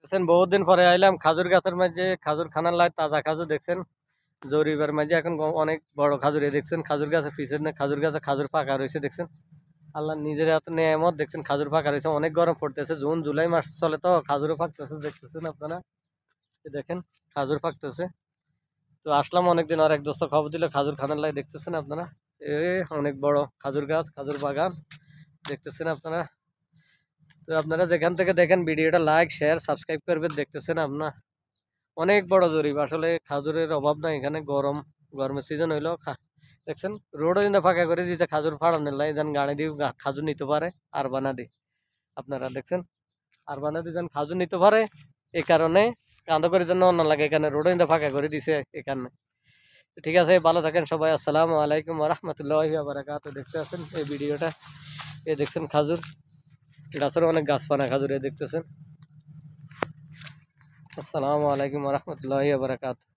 দেখছেন বহুত দিন পরে আইলাম খাজুর গাছের মাঝে খাজুর খানার লাই তাজা খাজুর দেখছেন জরিবের মাঝে এখন অনেক বড় খাজুর দেখছেন খাজুর গাছের পিছনে খাজুর গাছে খাজুর পাকা রয়েছে দেখছেন আল্লাহ নিজের হাতে নেয়ামত দেখছেন খাজুর পাকা রয়েছে অনেক গরম পড়তেছে জুন জুলাই মাস চলে তো খাজুরও পাকতেছে দেখতেছেন আপনারা দেখেন খাজুর পাকতেছে তো আসলাম অনেকদিন আর এক দোস্ত খবর দিল খাজুর খানার লাই দেখতেছেন আপনারা এ অনেক বড় খাজুর গাছ খাজুর বাগান দেখতেছেন আপনারা তো আপনারা যেখান থেকে দেখেন ভিডিওটা লাইক শেয়ার সাবস্ক্রাইব করবেন দেখতেছেন আপনার অনেক বড় জরিপ আসলে খাজুরের অভাব নাই এখানে গরমের সিজন হইলো দেখছেন রোডও কিন্তু ফাঁকা করে দিয়েছে খাজুর ফাড়ানোর লাই যেন গাড়ি দিয়ে খাজুর নিতে পারে আর বানা দি আপনারা দেখছেন আর বানা দিয়ে যেন খাজুর নিতে পারে এই কারণে কান্দ করে জন্য অন্য লাগে এখানে রোডও কিন্তু ফাঁকা করে দিছে এখানে ঠিক আছে ভালো থাকেন সবাই আসসালামু আলাইকুম রহমতুল্লাহি ওয়া বারাকাতুহু দেখতে আছেন এই ভিডিওটা এই দেখছেন খাজুর গাছের অনেক গাছপানা খাজুর দেখতেছেন আসসালামু আলাইকুম রহমতুল্লাহি ওয়া বারাকাতুহু